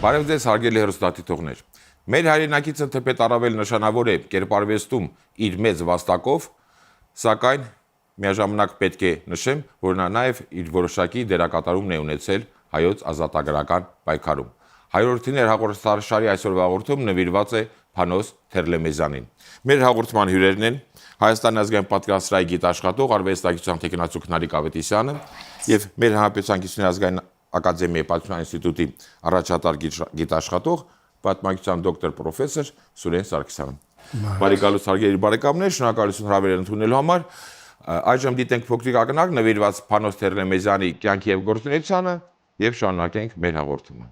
Բարև ձեզ հարգելի հեռուստադիտողներ։ Մեր հայրենակիցը թեպետ առավել նշանավոր է կերպարվեստում իր մեծ վաստակով, սակայն միաժամանակ պետք է նշեմ, որ նա նաև իր որոշակի դերակատարումն է ունեցել հայոց ազատագրական պայքարում։ Հայրորդիներ հաղորդաշարի այսօրվա հաղորդում նվիրված է Փանոս Թերլեմեզյանին։ Մեր հաղորդման հյուրերն են Հայաստանի ազգային պատկերասրահի գիտաշխատող արվեստագիտության թեկնածու Քնարիկ Ավետիսյանը եւ մեր հանրապետության Գիտության ազգային ակադեմիայի պատմության ինստիտուտի առաջատար գիտաշխատող պատմագիտության դոկտոր պրոֆեսոր Սուրեն Սարգսյանը։ Բարեկալուց հարգելի բարեկամներ, շնորհակալություն հրավեր ընդունելու համար։ Այժմ դիտենք փոքրիկ ակնարկ նվիրված Փանոս Թերլեմեզյանի կյանքի եւ գործունեությանը եւ շարունակենք մեր հաղորդումը։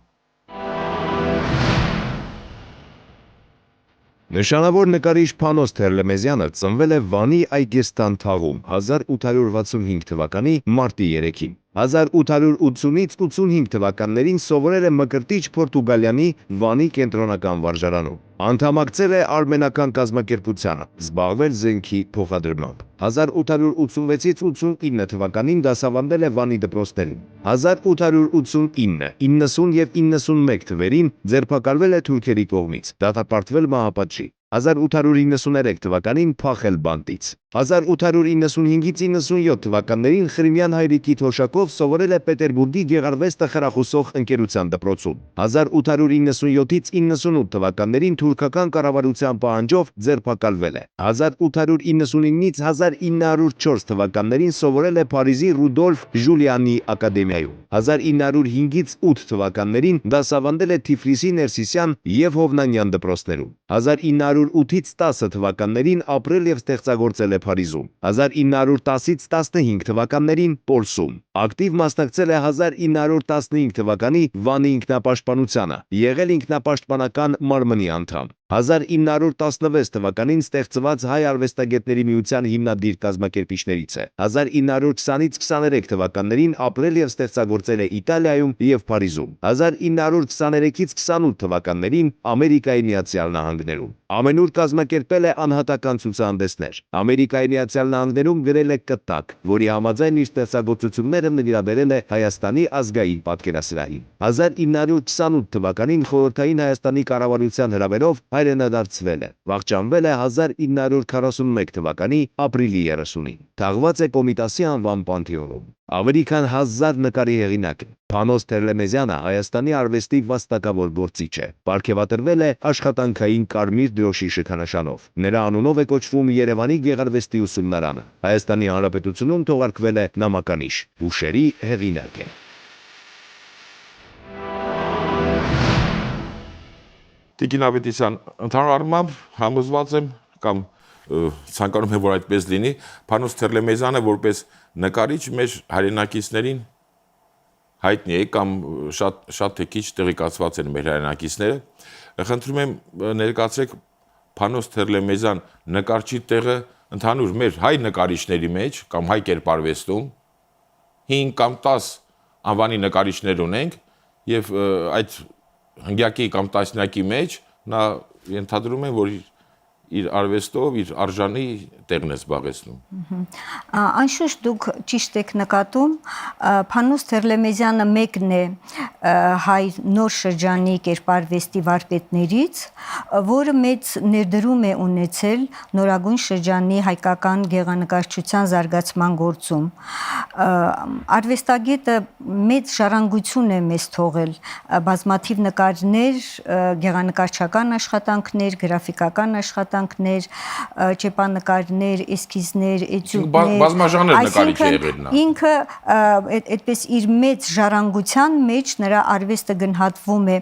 Նշանավոր նկարիչ Փանոս Թերլեմեզյանը ծնվել է Վանի Այգեստան թաղում 1865 թվականի մարտի 3-ին։ 1880-ից 85 թվականներին սովորել է Մկրտիչ Պորտուգալիանի Վանի կենտրոնական վարժարանում։ Անդամակցել է արմենական կազմակերպությանը, զբաղվել զենքի փոխադրմամբ։ 1886-ից 89 թվականին դասավանդել է Վանի դպրոցներում։ 1889, 90 եւ 91 թվերին ձերբակալվել է թուրքերի կողմից, դատապարտվել մահապատժի։ 1893 թվականին փախել բանտից։ 1895-ից 97 թվականներին Խրիմյան հայրիկի թոշակով սովորել է Պետերբուրգի գեղարվեստը խրախուսող ընկերության դպրոցում։ 1897-ից 98 թվականներին թուրքական կառավարության պահանջով ձերբակալվել է։ 1899-ից 1904 թվականներին սովորել է Փարիզի Ռուդոլֆ Ժուլիանի ակադեմիայում։ 1905-ից 8 թվականներին դասավանդել է Թիֆլիսի Ներսիսյան եւ Հովնանյան դպրոցներում։ 1908-ից 10 թվականներին ապրել եւ ստեղծագործել է Փարիզում։ 1910-ից 15 թվականներին Պոլսում։ Ակտիվ մասնակցել է 1915 թվականի Վանի ինքնապաշտպանությանը, եղել ինքնապաշտպանական մարմնի անդամ։ 1916 թվականին ստեղծված Հայ արվեստագետների միության հիմնադիր կազմակերպիչներից է։ 1920-ից 23 թվականներին ապրել եւ ստեղծագործել է Իտալիայում եւ Փարիզում։ 1923-ից 28 թվականներին Ամերիկայի Միացյալ Նահանգներում։ Ամենուր կազմակերպել է անհատական ցուցահանդեսներ։ Ամերիկայի Միացյալ Նահանգներում գրել է կտակ, որի համաձայն իր ստեղծագործությունները նվիրաբերել է Հայաստանի ազգային պատկերասրահին։ 1928 թվականին Խորհրդային Հայաստանի կառավարության հրավերով հայրենադարձվել է։ Վախճանվել է 1941 թվականի ապրիլի 30-ին։ Թաղված է Կոմիտասի անվան պանթեոնում։ Ավելի քան 1000 նկարի հեղինակ է։ Փանոս Թերլեմեզյանը Հայաստանի արվեստի վաստակավոր գործիչ է։ Պարգևատրվել է աշխատանքային կարմիր դրոշի շքանշանով։ Նրա անունով է կոչվում Երևանի գեղարվեստի ուսումնարանը։ Հայաստանի Հանրապետությունում թողարկվել է նամականիշ։ Հուշերի հեղինակ է։ Տիկին Ավետիսյան, ընդհանուր առմամբ համոզված եմ կամ ցանկանում եմ, որ այդպես լինի, Փանոս Թերլեմեզյանը որպես նկարիչ մեր հայրենակիցներին հայտնի է կամ շատ թե քիչ տեղեկացված են մեր հայրենակիցները։ Խնդրում եմ ներկայացրեք Փանոս Թերլեմեզյան նկարչի տեղը ընդհանուր մեր հայ նկարիչների մեջ կամ հայ կերպարվեստում 5 կամ 10 անվանի նկարիչներ ունենք եւ այդ հնգյակի կամ տասնյակի մեջ նա ենթադրում է, որ իր արվեստով, իր արժանի տեղն է զբաղեցնում։ Անշուշտ դուք ճիշտ եք նկատում, Փանոս Թերլեմեզյանը մեկն է հայ նոր շրջանի կերպարվեստի վարպետներից, որը մեծ ներդրում է ունեցել նորագույն շրջանի հայկական գեղանկարչության զարգացման գործում։ Արվեստագետը մեծ ժառանգություն է մեզ թողել, բազմաթիվ նկարներ, գեղանկարչական աշխատանքներ, գրաֆիկական աշխատանքներ, ճեպանկարներ, էսքիզներ, էտյուդներ, բազմաժանր նկարիչ է եղել նա։ Ինքը այդպես իր մեծ ժառանգության մեջ նրա արվեստը գնահատվում է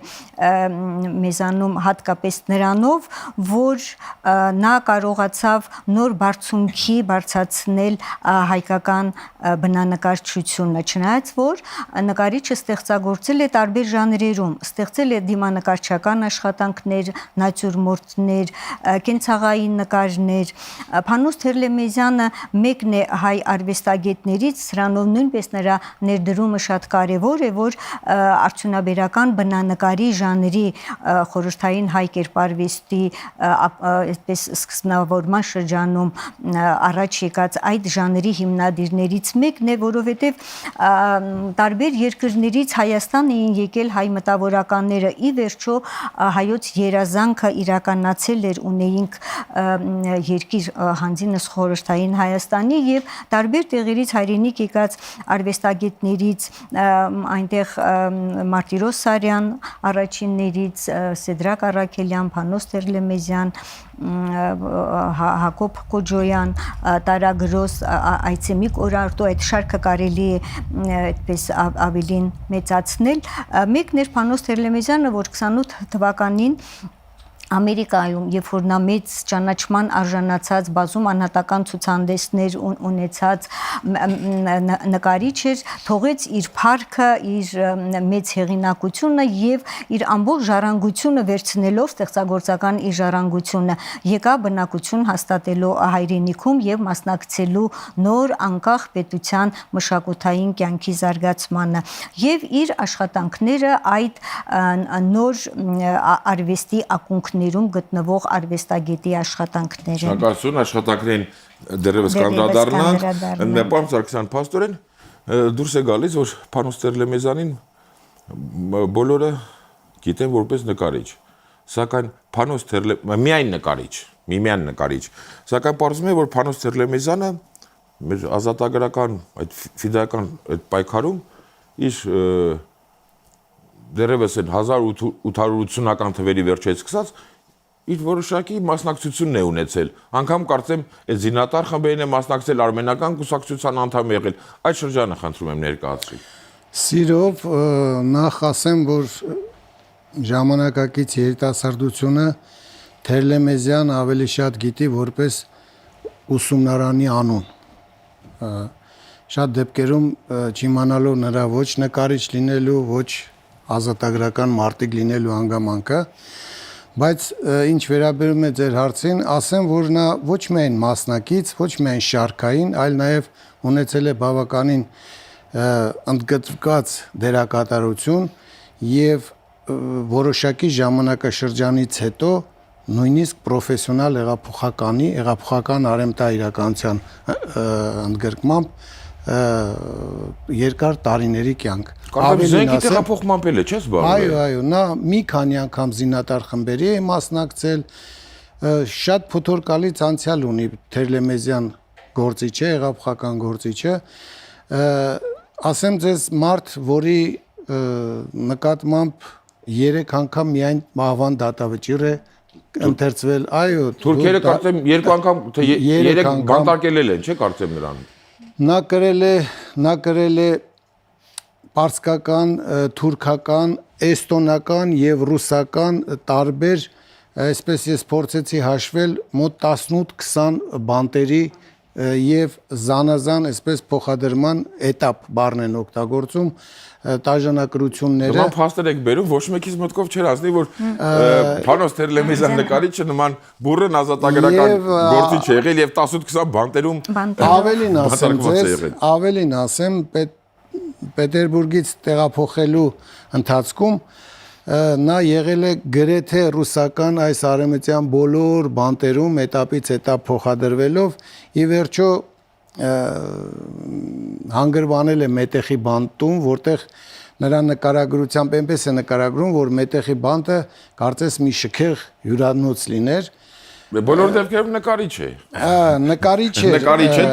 մեզանում հատկապես նրանով, որ նա կարողացավ նոր բարձունքի բարձրացնել հայկական բնանկարչությունը, չնայած որ նկարիչը ստեղծագործել է տարբեր ժանրերում, ստեղծել է դիմանկարչական աշխատանքներ, նատյուրմորտներ, կենցաղային նկարներ։ Փանոս Թերլեմեզյանը մեկն է հայ արվեստագետներից, սրանով նույնպես նրա ներդրումը շատ կարևոր է, որ արդյունաբերական բնանկարի ժանրի խորհրդային հայ կերպարվեստի այդպես սկզբնավորման շրջանում առաջ եկած այդ ժանրի հիմնադիրներից մեկն է, որովհետև տարբեր երկրներից Հայաստան էին եկել հայ մտավորականները, ի վերջո հայոց երազանքը իրականացել էր, ունեինք երկիր հանձինս խորհրդային Հայաստանի եւ տարբեր տեղերից հայրենիք եկած արվեստագետներից այնտեղ Մարտիրոս Սարյան առաջիններից, Սեդրակ Առաքելյան, Փանոս Տերլեմեզյան, Հակոբ Կոջոյան, Տարագրոս, Այցեմիկ Օրարտու, այդ շարքը կարելի է այդպես ավելին մեծացնել։ Մեկն էր Փանոս Տերլեմեզյանը, որ 28 թվականին Ամերիկայում, երբ որ նա մեծ ճանաչման արժանացած բազում անհատական ցուցահանդեսներ ունեցած նկարիչ էր, թողեց իր փառքը, իր մեծ հեղինակությունը եւ իր ամբողջ ժառանգությունը վերցնելով ստեղծագործական իր ժառանգությունը եկա բնակություն հաստատելու հայրենիքում եւ մասնակցելու նոր անկախ պետության մշակութային կյանքի զարգացմանը եւ իր աշխատանքները այդ նոր արվեստի ակունքներում գտնվող արվեստագետի աշխատանքներ են։ Շնորհակալություն, աշխատանքներին դեռևս կանդրադառնանք։ Պարոն Սարգսյան, փաստորեն դուրս է գալիս, որ Փանոս Տերլեմեզյանին բոլորը գիտեն որպես նկարիչ, սակայն Փանոս Տերլեմեզյանը միայն նկարիչ, միմյան նկարիչ, սակայն պարզվում է, որ Փանոս Տերլեմեզյանը մեր ազատագրական այդ ֆիդայական այդ պայքարում իր դեռևս 1880-ական թվերի վերջից սկսած իր որոշակի մասնակցությունն է ունեցել։ Անգամ կարծեմ այդ զինատար խմբերին է մասնակցել, արմենական կուսակցության անդամ եղել։ Այդ շրջանը խնդրում եմ ներկայացրի։ Սիրով նախ ասեմ, որ ժամանակակից երիտասարդությունը Տերլեմեզյան ավելի շատ գիտի որպես ուսումնարանի անուն։ Շատ դեպքերում չիմանալով նրա ոչ նկարիչ լինելու, ոչ ազատագրական մարտիկ լինելու հանգամանքը, բայց ինչ վերաբերում է ձեր հարցին, ասեմ, որ նա ոչ միայն մասնակից, ոչ միայն շարքային, այլ նաև ունեցել է բավականին ընդգծված դերակատարություն եւ որոշակի ժամանակաշրջանից հետո նույնիսկ պրոֆեսիոնալ հեղափոխական արեմտա իրականության ընդգրկմամբ երկար տարիների կյանք։ Կարծեմ զենքի տեղափոխմամբ էլ է, չես զբաղվել։ Այո, նա մի քանի անգամ զինատար խմբերի է մասնակցել, շատ փոթորկալից անցյալ ունի Տերլեմեզյան գործիչը, հեղափոխական գործիչը։ Ասեմ ձեզ մարդ, որի նկատմամբ 3 անգամ միայն մահվան դատավճիռ է ընթերցվել, այո։ Թուրքերը կարծեմ 2 անգամ, թե 3 բանտարկել են, չէ՞ կարծեմ նրան։ Նա կրել է պարսկական, թուրքական, էստոնական եւ ռուսական տարբեր, այսպես ես փորձեցի հաշվել, մոտ 18-20 բանտերի եւ զանազան այսպես փոխադրման էտապ բառն են օգտագործում տաժանակրությունները։ Նման փաստեր եք բերում, ոչ մեկից մտքով չէր անցնի, որ Փանոս Տերլեմեզյան նկարիչը նման բուրըն ազատագրական գործիչ է եղել եւ 18-20 բանտերում ավելին ասեմ, Պետերբուրգից տեղափոխելու ընթացքում նա եղել է գրեթե ռուսական այս արևմտյան բոլոր բանտերում էտապից էտապ փոխադրվելով ի վերջո հանգրվանել է Մետեխի բանտում, որտեղ նրա նկարագրությամբ այնպես է նկարագրում, որ Մետեխի բանտը կարծես մի շքեղ հյուրանոց լիներ։ Բոլոր դեպքերում նկարիչ է։ Նկարիչ է,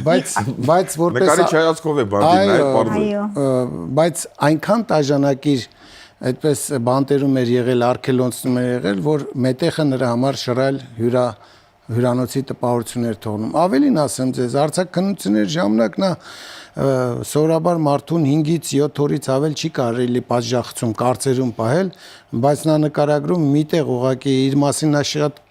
բայց որպես նկարիչ հայացքով է բանտին նայել, պարզը։ Բայց այնքան տաժանակիր այդպես բանտերում էր եղել, արգելոնցում էր եղել, որ Մետեխը նրա համար շռայլ հյուրանոցի տպավորություն էր թողնում։ Ավելին ասեմ ձեզ, արձակքնությունների ժամանակ նա սովորաբար մարդուն 5-ից 7 օրից ավել չի կարելի պատժախցում կարծերում պահել, բայց նա նկարագրում միտեղ ուղղակի իր մասին նա շատ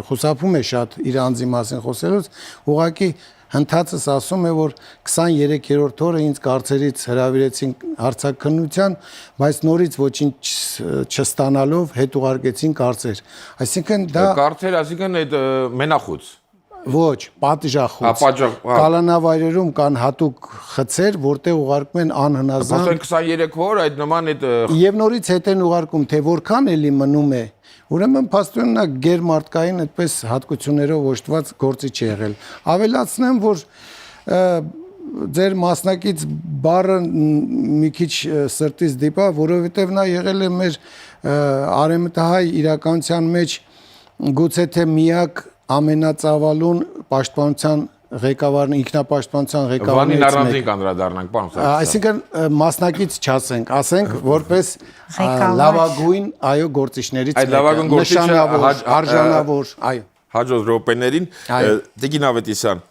խուսափում է շատ իր անձի մասին խոսելուց, ուղղակի հնդածս ասում է, որ 23-րդ օրը ինձ կարծերից հրավիրեցին հարցաքննության, բայց նորից ոչինչ չստանալով հետ ուղարկեցին կարծեր։ Այսինքն դա կարծեր, այսինքն այդ մենախոց։ Ոչ, պատժախոց։ պատժախ, հա։ Կալանավայրերում կան հատուկ խցեր, որտեղ ուղարկում են անհնազանդ Պաստորեն 23 օր այդ նման այդ եւ նորից հետ են ուղարկում, թե որքան էլի մնում է։ Ուրեմն փաստորենա գերմարտկային այդպես հատկություններով օժտված գործի չի եղել։ Ավելացնեմ, որ ձեր մասնակից բառը մի քիչ սրտից դիպա, որովհետեւ նա եղել է մեր արեմտահայ իրականության մեջ գուցե թե միակ ամենածավալուն պաշտպանության ղեկավարն ինքնապաշտպանության Վանին ղեկավարներից առանձին կանրադառնանք, պարոն Սարգսյան։ Այսինքն մասնակից չասենք, ասենք որպես Ղեկավար։ լավագույն այո գործիչներից Այդ լավագույն գործիչը նշանավոր, արժանավոր, այո։ Հաջորդ րոպեներին Այո։ Տիկին Ավետիսյան,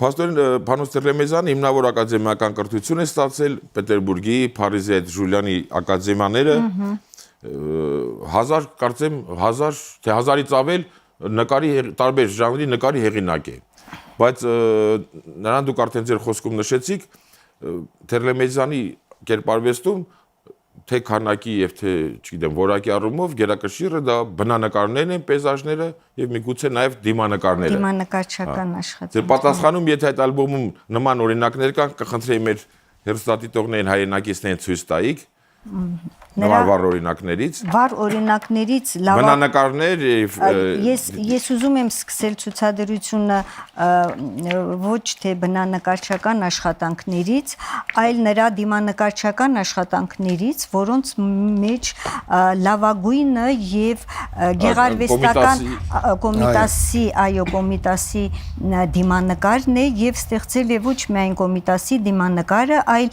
Պաստորեն Փանոս Տերլեմեզյանը հիմնավոր ակադեմիական կրթություն է ստացել Պետերբուրգի, Փարիզի այդ Ժուլիանի ակադեմիաները 1000 կարծեմ 1000 թե 1000-ից ավել նկարի տարբեր ժանրի նկարի հեղինակ է։ Բայց նրան դուք արդեն ձեր խոսքում նշեցիք Տերլեմեզյանի կերպարվեստում թե քանակի եւ թե, չգիտեմ, որակի առումով գերակշիռը դա բնանկարներն են, պեյզաժները եւ միգուցե նաեւ դիմանկարները։ Դիմանկարչական աշխատանք։ Ձեր պատասխանում, եթե այդ ալբոմում նման օրինակներ կան, կխնդրեի մեր հեռուստատիտողներին հայրենակիցներին ցույց տայիք։ Նման վառ օրինակներից։ Վառ օրինակներից Բնանկարներ եւ ես ուզում եմ սկսել ցուցադրությունը ոչ թե բնանկարչական աշխատանքներից, այլ նրա դիմանկարչական աշխատանքներից, որոնց մեջ լավագույնը եւ գեղարվեստական կոմիտասի, այո, կոմիտասի դիմանկարն է եւ ստեղծել է ոչ միայն կոմիտասի դիմանկարը, այլ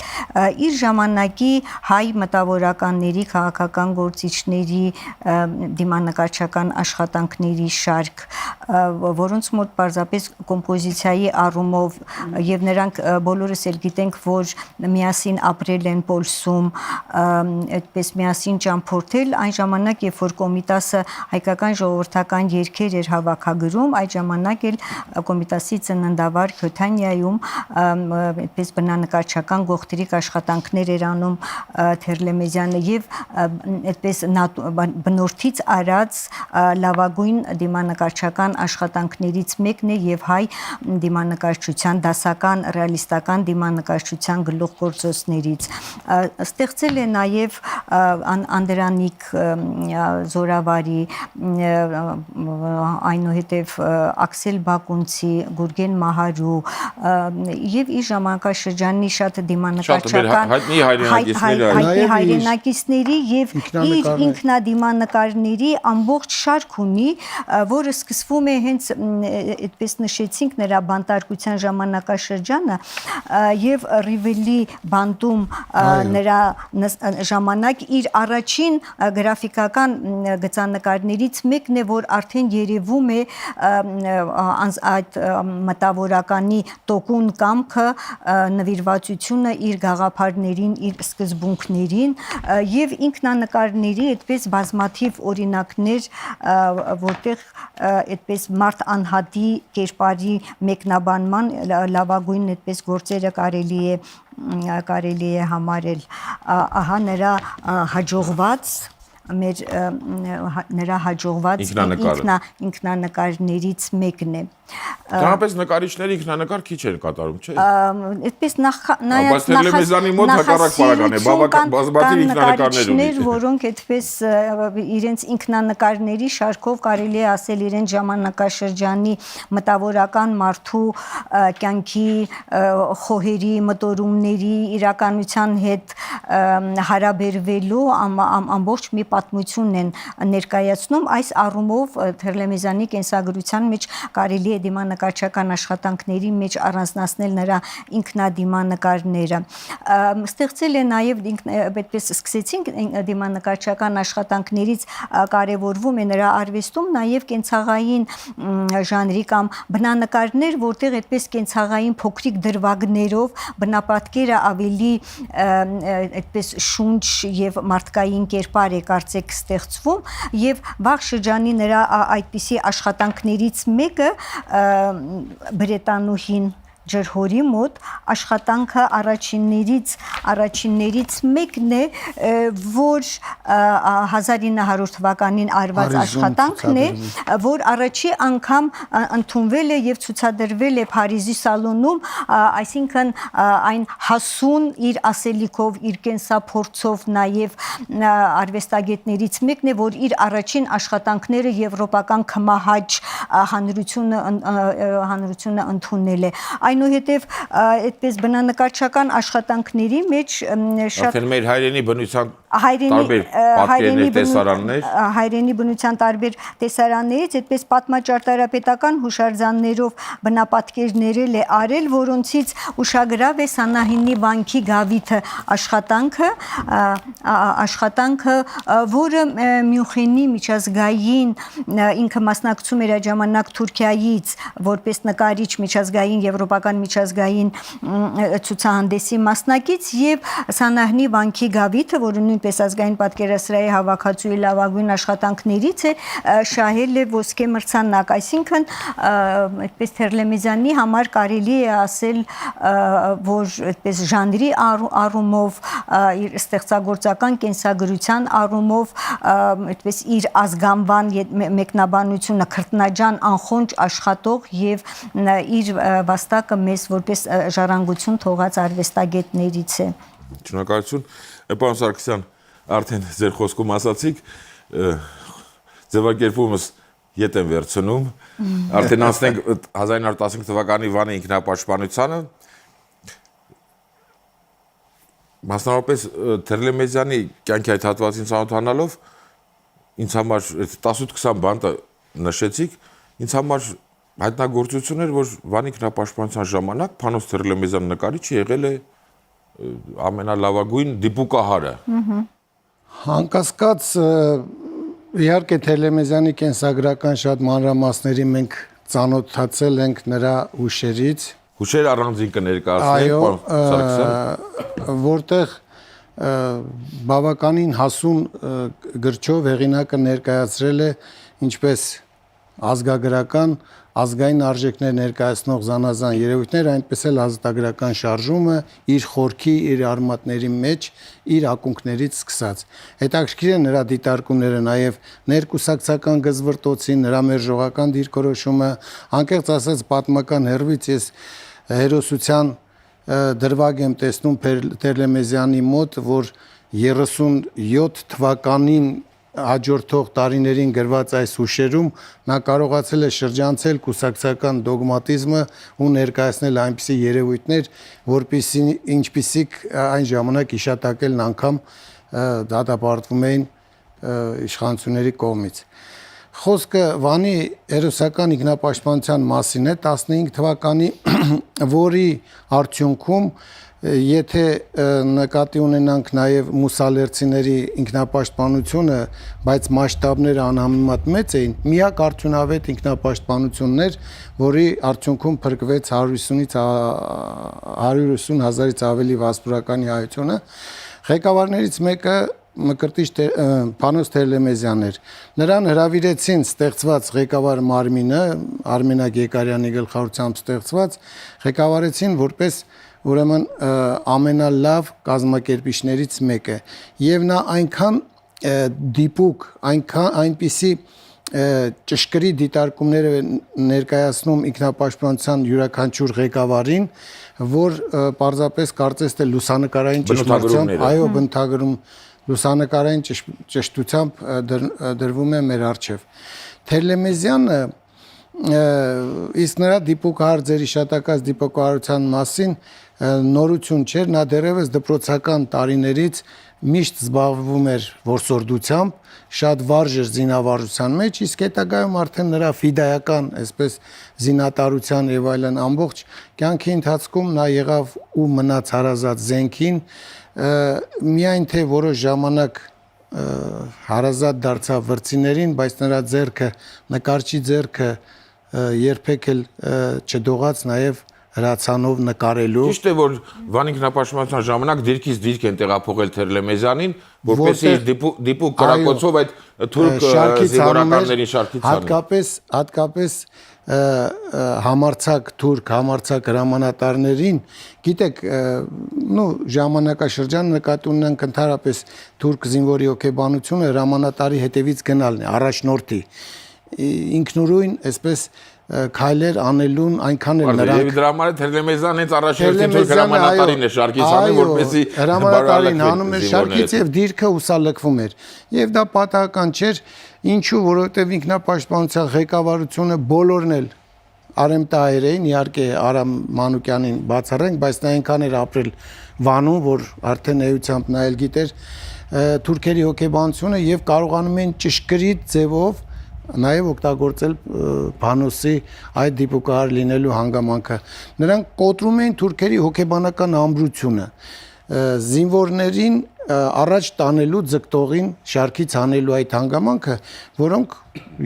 իր ժամանակի հայ մտավորականների, քաղաքական գործիչների դիմանկարչական աշխատանքների շարք, որոնց մոտ պարզապես կոմպոզիցիայի առումով եւ նրանք բոլորս էլ գիտենք, որ միասին ապրել են Պոլսում, այդպես միասին ճամփորդել այն ժամանակ, երբ որ Կոմիտասը հայկական ժողովրդական երգեր էր հավաքագրում, այդ ժամանակ էլ Կոմիտասի ծննդավար Քյոթանիայում այդպես բնանկարչական գողտրիկ աշխատանքներ էր անում Տերլեմեզյանը եւ այդպես բնորդից արած լավագույն դիմանկարչական աշխատանքներից մեկն է եւ հայ դիմանկարչության դասական ռեալիստական դիմանկարչության գլուխգործոցներից ստեղծել է նաեւ Անդրանիկ Զորավարի այնուհետև Աքսել Բակունցի, Գուրգեն Մահարու եւ իր ժամանակաշրջանի շատ դիմանկարչական հայրենակիցների եւ իր ինքնադիմանկարների ամբողջ շարք ունի, որը սկսվում է հենց այդպես նշեցինք նրա բանտարկության ժամանակաշրջանը եւ Ռիվելի բանտում նրա ժամանակ իր առաջին գրաֆիկական գծանկարներից մեկն է, որ արդեն երևում է այդ մտավորականի տոկուն կամքը, նվիրվածությունը իր գաղափարներին, իր սկզբունքներին եւ ինքնանկարների այդպես բազմաթիվ օրինակներ, որտեղ այդպես մարդ անհատի կերպարի մեկնաբանման լավագույն այդպես գործերը կարելի է համարել։ Ահա նրա հաջողված ինքնանկարներից մեկն է։ Դրանպես նկարիչների ինքնանկար քիչ են կատարում, չէ՞։ Այդպես Բայց Տերլեմեզյանի մոտ հակառակ պարագան է, բազմաթիվ ինքնանկարներ ունի։ Որոնք այդպես իրենց ինքնանկարների շարքով կարելի է ասել իրենց ժամանակաշրջանի մտավորական մարդու կյանքի խոհերի, մտորումների, իրականության հետ հարաբերվելու ամբողջ մի պատմություն են ներկայացնում։ Այս առումով Տերլեմեզյանի կենսագրության մեջ կարելի է դիմանկարչական աշխատանքների մեջ առանձնացնել նրա ինքնադիմանկարները։ Ստեղծել է նաև այդպես սկսեցինք դիմանկարչական աշխատանքներից կարևորվում է նրա արվեստում նաև կենցաղային ժանրի կամ բնանկարներ, որտեղ այդպես կենցաղային փոքրիկ դրվագներով բնապատկերը ավելի այդպես շունչ եւ մարդկային կերպար է կարծեք ստեղծվում եւ վաղ շրջանի նրա այդպիսի աշխատանքներից մեկը Բրետանուհին ջրհորի մոտ աշխատանքը առաջիններից մեկն է, որ 1900 թվականին արված աշխատանքն է, որ առաջի անգամ ընդունվել է եւ ցուցադրվել է Փարիզի սալոնում, այսինքն այն հասուն իր ասելիքով, իր կենսափորձով նաեւ արվեստագետներից մեկն է, որ իր առաջին աշխատանքները եվրոպական քմահաճ հանրությունը ընդունել է։ Այնուհետև այդպես բնանկարչական աշխատանքների մեջ շատ մեր հայրենի բնության տարբեր պատկերներ, տեսարաններ, հայրենի բնության տարբեր տեսարաններից այդպես պատմաճարտարապետական հուշարձաններով բնապատկերներ է արել, որոնցից ուշագրավ է Սանահինի վանքի գավիթը աշխատանքը, որը Մյունխենի միջազգային ինքը մասնակցում էր այդ ժամանակ Թուրքիայից որպես նկարիչ միջազգային եվրոպական միջազգային ցուցահանդեսի մասնակից եւ Սանահինի վանքի գավիթը, որը նույնպես ազգային պատկերասրահի հավաքածուի լավագույն աշխատանքներից է, շահել է ոսկե մրցանակ, այսինքն այդպես Թերլեմեզյանի համար կարելի է ասել, որ այդպես ժանրի առումով, իր ստեղծագործական կենսագրության առումով, այդպես իր ազգանվան մեկնաբանությունը քրտնաջան անխոնջ աշխատող եւ իր վաստակը մեզ որպես ժառանգություն թողած արվեստագետներից է։ Շնորհակալություն։ Պարոն Սարգսյան, արդեն ձեր խոսքում ասացիք, ձևակերպումս ետ եմ վերցնում, արդեն անցնենք 1915 թվականի Վանի ինքնապաշտպանությանը, մասնավորապես Թերլեմեզյանի կյանքի այդ հատվածին ծանոթանալով, ինձ համար 18-20 բան նշեցիք, ինձ համար հայտնագործություն էր, որ Վանի ինքնապաշտպանության ժամանակ Փանոս Թերլեմեզյան նկարիչը եղել է ամենալավագույն դիպուկահարը։ Հանկասկած իհարկե Թերլեմեզյանի կենսագրական շատ մանրամասների մենք ծանոթացել ենք նրա հուշերից։ Հուշեր առանձին կներկայացնենք, պարոն Սարգսյան։ Որտեղ բավականին հասուն գրչով հեղինակը ներկայացրել է ինչպես ազգագրական, ազգային արժեքներ ներկայացնող զանազան երևույթներ, այնպես էլ ազատագրական շարժումը իր խորքի, իր արմատների մեջ, իր ակունքներից սկսած։ Հետաքրքիր է նրա դիտարկումները նաև ներկուսակցական գզվրտոցի, նրա մերժողական դիրքորոշումը, անկեղծ ասած պատմական հերվից ես հերոսության դրվագ եմ տեսնում Թերլեմեզյանի մոտ, որ 37 թվականին հաջորդող տարիներին գրված այս հուշերում նա կարողացել է շրջանցել կուսակցական դոգմատիզմը ու ներկայացնել այնպիսի երևույթներ, որպեսզի ինչպիսիք այն ժամանակ իշտակելն անգամ դատապարտվում էին իշխանությունների կողմից։ Խոսքը Վանի հերոսական ինքնապաշտպանության մասին է 15 թվականի, որի արդյունքում եթե նկատի ունենանք նաև մուսալերցիների ինքնապաշտպանությունը, բայց մասշտաբները անհամեմատ մեծ էին, միակ արդյունավետ ինքնապաշտպանությունն էր, որի արդյունքում փրկվեց 150 հազարից ավելի վասպուրականի հայությունը, ղեկավարներից մեկը Մկրտիչ Փանոս Թերլեմեզյանն էր։ Նրան հրավիրեցին ստեղծված ղեկավար մարմինը, Արմենակ Եկարյանի գլխավորությամբ ստեղծված, ղեկավարեցին որպես ուրեմն ամենալավ կազմակերպիչներից մեկը եւ նա այնքան դիպուկ, այնպիսի ճշգրիտ դիտարկումներ ներկայացնում ինքնապաշտպանության յուրաքանչյուր ղեկավարին, որ պարզապես կարծես թե լուսանկարային ճշմարտությամբ, այո, բնութագրում լուսանկարային ճշտությամբ դրվում է մեր առջև։ Թերլեմեզյանը իսկ նրա դիպուկահար ձեր իշտակած դիպուկահարության մասին նորություն չէր, նա դեռևս դպրոցական տարիներից միշտ զբաղվում էր որսորդությամբ, շատ վարժ էր զինավարժության մեջ, իսկ հետագայում արդեն նրա ֆիդայական, այսպես զինատարության եւ այլն ամբողջ կյանքի ընթացքում նա եղավ ու մնաց հարազատ զենքին, միայն թե որոշ ժամանակ հարազատ դարձավ վրցիներին, բայց նրա ձեռքը, նկարչի ձեռքը երբեք էլ չդողաց նաև հրացանով նկարելու։ Ճիշտ է, որ Վանի ինքնապաշտպանության ժամանակ դիրքից դիրք են տեղափոխել Թերլեմեզյանին, որպեսզի դիպուկ կրակոցով այդ թուրք զինվորականների շարքից հատկապես համարցակ թուրք, համարցակ հրամանատարներին, գիտեք, ժամանակաշրջան նկատի ունենք ընդհանրապես թուրք զինվորի հոգեբանությունը հրամանատարի հետևից գնալն է, առաջնորդի։ Ինքնուրույն, այսպես քայլեր անելուն այնքան էլ նրանք Եվ դրա համար Թերլեմեզան հենց առաջերտին թուրք հրամանատարին է շարքից անում, որպեսզի հրամանատարին հանում էր շարքից եւ դիրքը ուսալքվում էր։ Եվ դա պատահական չէր, ինչու, որովհետեւ ինքնապաշտպանության ղեկավարությունը բոլորն էլ արեմտահայեր էին, իհարկե Արամ Մանուկյանին բացառենք, բայց նա այնքան էր ապրել Վանում, որ արդեն էությամբ նա էլ գիտեր թուրքերի հոգեբանությունը եւ կարողանում են ճշգրիտ ձևով նաև օգտագործել Փանոսի այդ դիպուկահար լինելու հանգամանքը։ Նրանք կոտրում էին թուրքերի հոգեբանական ամրությունը, զինվորներին առաջ տանելու ձգտողին շարքից հանելու այդ հանգամանքը, որոնք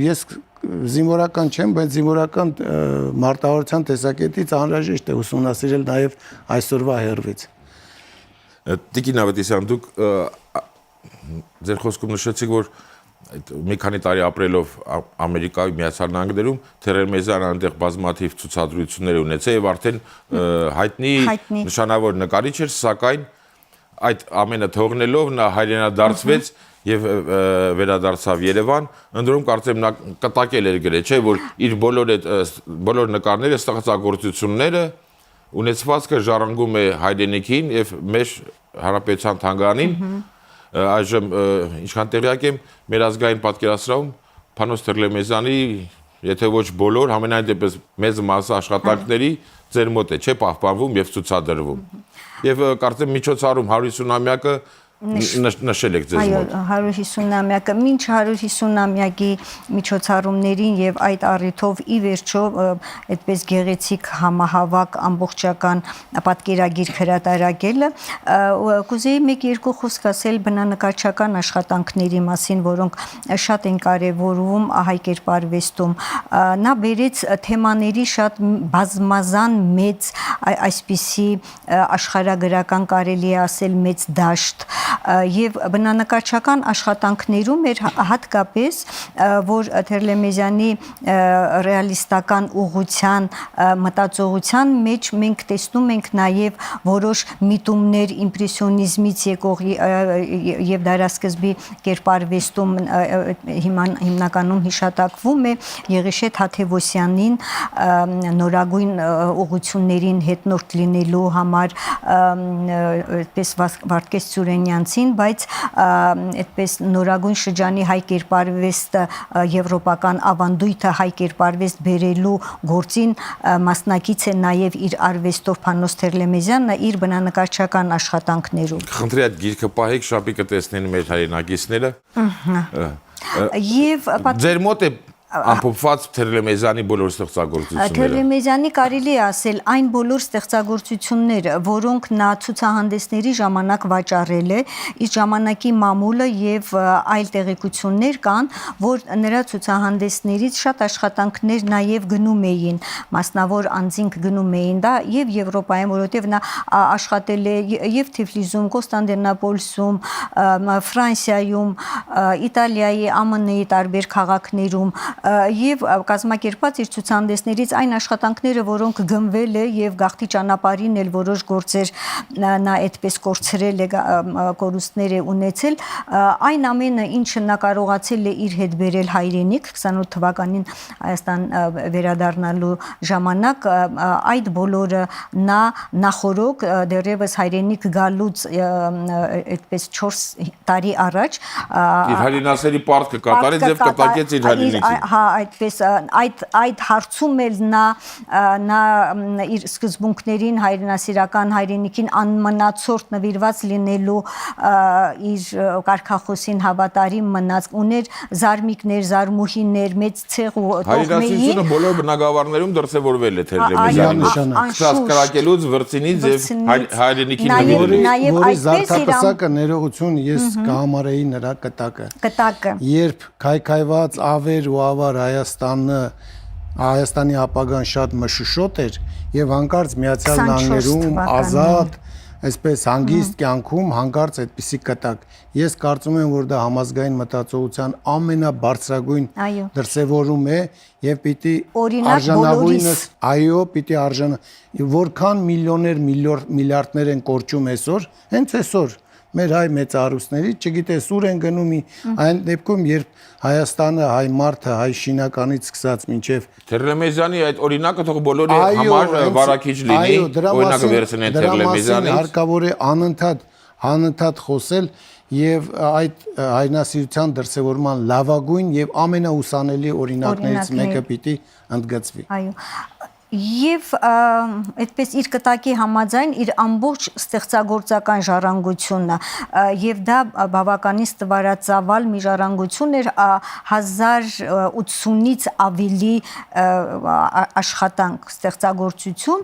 ես զինվորական չեմ, բայց զինվորական մարտավարության տեսակետից անհրաժեշտ է ուսումնասիրել նաև այսօրվա հերվից։ Տիկին Ավետիսյան, դուք ձեր խոսքում նշեցիք, որ մի քանի տարի ապրելով Ամերիկայի Միացյալ Նահանգներում Թերլեմեզյանը այնտեղ բազմաթիվ ցուցադրություններ ունեցել եւ արդեն հայտնի նշանավոր նկարիչ էր, սակայն այդ ամենը թողնելով նա հայրենադարձվեց եւ վերադարձավ Երևան, ընդրում կարծեմ նա կտակել էր գրել, չէ, որ իր բոլոր նկարները, ստեղծագործությունները ունեցվածքը ժառանգում է հայրենիքին եւ մեր հանրապետության թանգարանին։ Այժմ ինչքան տեղյակ եմ, մեր ազգային պատկերասրահում Փանոս Թերլեմեզյանի, եթե ոչ բոլոր, համենայն դեպս մեծ մասը աշխատանքների ձեր մոտ է, չէ, պահպանվում եւ ցուցադրվում։ Եվ կարծեմ միջոցառում 150-ամյակը նշել եք ձեզ մոտ։ Այո, 150-ամյակը, մինչ 150-ամյակի միջոցառումներին եւ այդ առիթով ի վերջո այդպես գեղեցիկ համահավաք ամբողջական պատկերագիր հրատարակելը, կուզեի 1-2 խոսք ասել բնանկարչական աշխատանքների մասին, որոնք շատ են կարևորվում հայ կերպարվեստում։ Նա բերեց թեմաների շատ բազմազան մեծ այսպիսի աշխարհագրական կարելի է ասել մեծ դաշտ եւ բնանկարչական աշխատանքներում էր հատկապես, որ Թերլեմեզյանի ռեալիստական ուղղության մտածողության մեջ մենք տեսնում ենք նաեւ որոշ միտումներ իմպրեսիոնիզմից եկող եւ դարասկզբի կերպարվեստում հիմնականում հիշատակվում է Եղիշետ Թադևոսյանին նորագույն ուղղություններին հետնորդ լինելու համար, այդպես Վարդգես Սուրենյանցին, բայց այդպես նորագույն շրջանի հայ կերպարվեստը եվրոպական ավանդույթը հայ կերպարվեստ բերելու գործին մասնակից է նաև իր արվեստով Փանոս Թերլեմեզյանը իր բնանկարչական աշխատանքներում։ Խնդրի այդ գիրքը պահեք, շապի կտեսնեն մեր հայրենակիցները։ Եվ ձեր մոտ է ամփոփված Թերլեմեզյանի բոլոր ստեղծագործությունները։ Թերլեմեզյանի կարելի է ասել այն բոլոր ստեղծագործությունները, որոնք նա ցուցահանդեսների ժամանակ վաճառել է, իր ժամանակի մամուլը եւ այլ տեղեկություններ կան, որ նրա ցուցահանդեսներից շատ աշխատանքներ նաեւ գնում էին, մասնավոր անձինք գնում էին դա եւ Եվրոպայում, որովհետեւ նա աշխատել է եւ Թիֆլիսում, Կոստանդնուպոլսում, Ֆրանսիայում, Իտալիայի, ԱՄՆ-ի տարբեր քաղաքներում եւ կազմակերպած իր ցուցահանդեսներից այն աշխատանքները, որոնք գնվել է եւ գաղթի ճանապարհին էլ որոշ գործեր նա այդպես կորցրել է, կորուստներ է ունեցել, այն ամենը, ինչը նա կարողացել է իր հետ բերել հայրենիք 28 թվականին Հայաստան վերադառնալու ժամանակ, այդ բոլորը նա նախորոք դեռևս հայրենիք գալուց այդպես 4 տարի առաջ իր հայրենասերի պարտքը կատարեց եւ կտակեց իր հայրենիքին։ Հա, այդպես այդ հարցում էլ նա իր սկզբունքներին հայրենասիրական հայրենիքին անմնացորդ նվիրված լինելու իր կարգախոսին հավատարիմ մնաց, ուներ զարմիկներ, զարմուհիներ, մեծ ցեղ ու հայրենասիրությունը բոլոր բնակավարներում դրսևորվել է Թերլեմեզյանի կրակելուց վրձինից եւ հայրենիքին նվիրել։ Որի զարդապսակը ներողություն ես կհամարեի նրա կտակը։ Երբ քայքայված ավեր ու ավար Հայաստանի ապագան շատ մշուշոտ էր եւ հանկարծ Միացյալ Նահանգներում ազատ այսպես հանգիստ կյանքում հանգարց այդպիսի կտակ։ Ես կարծում եմ, որ դա համազգային մտածողության ամենաբարձրագույն Այո։ դրսևորում է եւ պիտի Օրինակ բոլորիս։ այո, պիտի որքան միլիոներ, միլիարդներ են կորչում այսօր, հենց այսօր մեր հայ մեծարուսներից, չգիտես ուր են գնում այն դեպքում, երբ Հայաստանը, հայ մարդը, հայ շինականից սկսած մինչև Թերլեմեզյանի այդ օրինակը թող բոլորի համար վարակիչ լինի, օրինակը վերցնեն Թերլեմեզյանից։ Հարկավոր է անընդհատ խոսել եւ այդ հայրենասիրության դրսևորման լավագույն եւ ամենաուսանելի օրինակներից մեկը պիտի ընդգծվի։ Այո։ Եվ այդպես իր կտակի համաձայն իր ամբողջ ստեղծագործական ժառանգությունը եւ դա բավականին ստվարածավալ մի ժառանգություն էր 1080-ից ավելի աշխատանք ստեղծագործություն,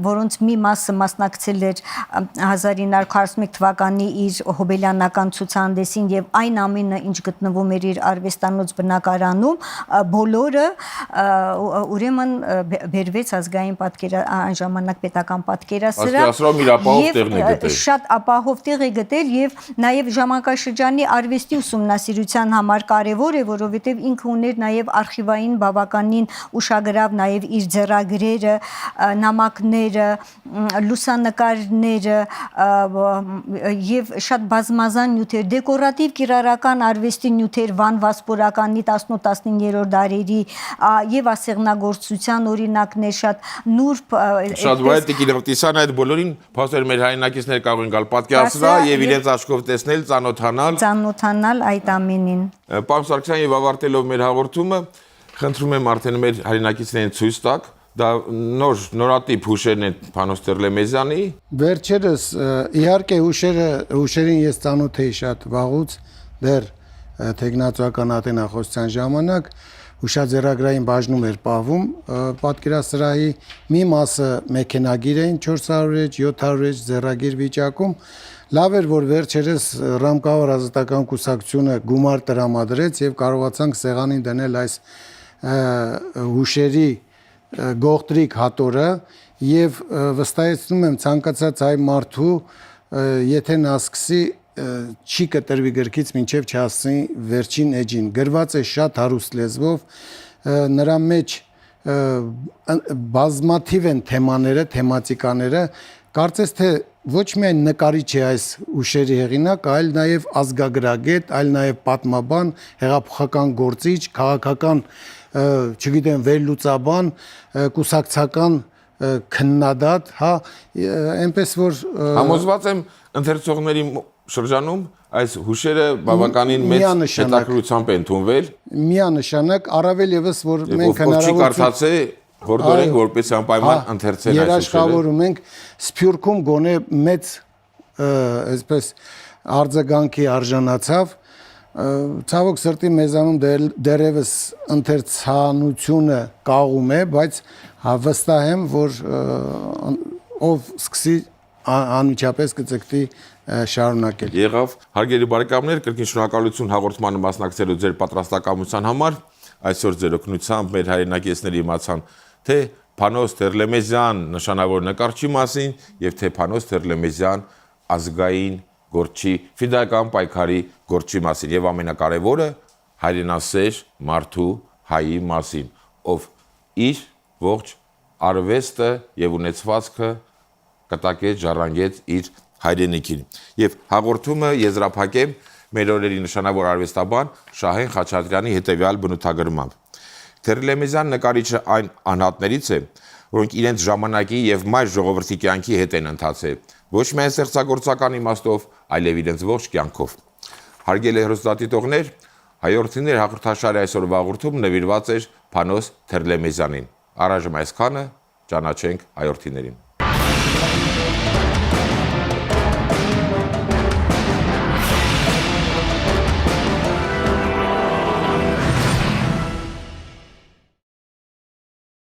որոնց մի մասը մասնակցել էր 1941 թվականի իր հոբելյանական ցուցահանդեսին եւ այն ամենը ինչ գտնվում էր իր արվեստանոց բնակարանում, բոլորը ուրեմն բերվեց ազգային այն ժամանակ պետական պատկերասրահ եւ շատ ապահով տեղ է գտել եւ նաեւ ժամանակաշրջանի արվեստի ուսումնասիրության համար կարեւոր է, որովհետեւ ինքը ուներ նաեւ արխիվային բավականին ուշագրավ նաեւ իր ձեռագրերը, նամակները, լուսանկարները եւ շատ բազմազան նյութեր, դեկորատիվ կիրառական արվեստի նյութեր Վան Վասպուրականի 18-19-րդ դարերի եւ ասեղնագործության օրինակներ շատ նուրբ շատ վայր Տիկին Մտիսյան այդ բոլորին փաստեր մեր հայրենակիցներ կարող են գալ պատկերացնել եւ իրենց աչքով տեսնել, ծանոթանալ այդ ամենին։ Պարոն Սարգսյան, եւ ավարտելով մեր հաղորդումը, խնդրում եմ արդեն մեր հայրենակիցներին ցույց տաք, դա նորատիպ հուշերն են Փանոս Թերլեմեզյանի։ Վերջերս իհարկե հուշերին ես ծանոթ էի շատ վաղուց, դեռ թեկնածուական ատենախոսության ժամանակ հուշաձեռագրային բաժնում էր պահվում, պատկերասրահի մի մասը մեքենագիր էին 400 էջ, 700 էջ ձեռագիր վիճակում։ Լավ էր, որ վերջերս Ռամկավոր ազատական կուսակցությունը գումար տրամադրեց եւ կարողացանք սեղանին դնել այս հուշերի գողտրիկ հատորը եւ վստահեցնում եմ ցանկացած հայ մարդու, եթե նա սկսի չի կտրվի գրքից մինչև չհասցնի վերջին էջին, գրված է շատ հարուստ լեզվով, նրա մեջ բազմաթիվ են թեմաները, թեմատիկաները, կարծես թե ոչ միայն նկարիչ է այս հուշերի հեղինակ, այլ նաև ազգագրագետ, այլ նաև պատմաբան, հեղափոխական գործիչ, քաղաքական, չգիտեմ, վերլուծաբան, կուսակցական քննադատ, հա, այնպես որ համոզված եմ ընթերցողների շրջանում այս հուշերը բավականին մեծ հետաքրքրությամբ են ընդունվել։ Միանշանակ, առավել եւս որ մենք հնարավոր կարծացե հորդորենք որպես անպայման ընթերցել այս հուշերը։ Երաշխավորում ենք Սփյուռքում գոնե մեծ այսպես արձագանքի արժանացավ։ Ցավոք սրտի մեզանում դեռևս ընթերցանությունը կաղում է, բայց վստահ եմ, որ ով սկսի անմիջապես կձգտի շարունակել։ Եղավ, հարգելի բարեկամներ, կրկին շնորհակալություն հաղորդմանը մասնակցելու ձեր պատրաստակամության համար։ Այսօր ձեր օգնությամբ մեր հայրենակիցները իմացան թե Փանոս Թերլեմեզյան նշանավոր նկարչի մասին եւ թե Փանոս Թերլեմեզյան ազգային գործի ֆիդայական պայքարի գործի մասին եւ ամենակարևորը հայրենասեր մարդու հայի մասին, ով իր ողջ արվեստը եւ ունեցվածքը կտակեց, ժառանգեց իր հայրենիքին։ Եվ հաղորդումը եզրափակեմ մեր օրերի նշանավոր արվեստաբան Շահեն Խաչատրյանի հետևյալ բնութագրմամբ։ Թերլեմեզյան նկարիչը այն անհատներից է, որոնք իրենց ժամանակի եւ մայր ժողովրդի կյանքի հետ են ընթացել, ոչ միայն ստեղծագործական իմաստով, այլև իրենց ողջ կյանքով։ Հարգելի հեռուստադիտողներ, հայորդիներ հաղորդաշարի այսօրվա հաղորդումը նվիրված էր Փանոս Թերլեմեզյանին։ Առայժմ այսքանը, ճանաչենք հայորդիներին։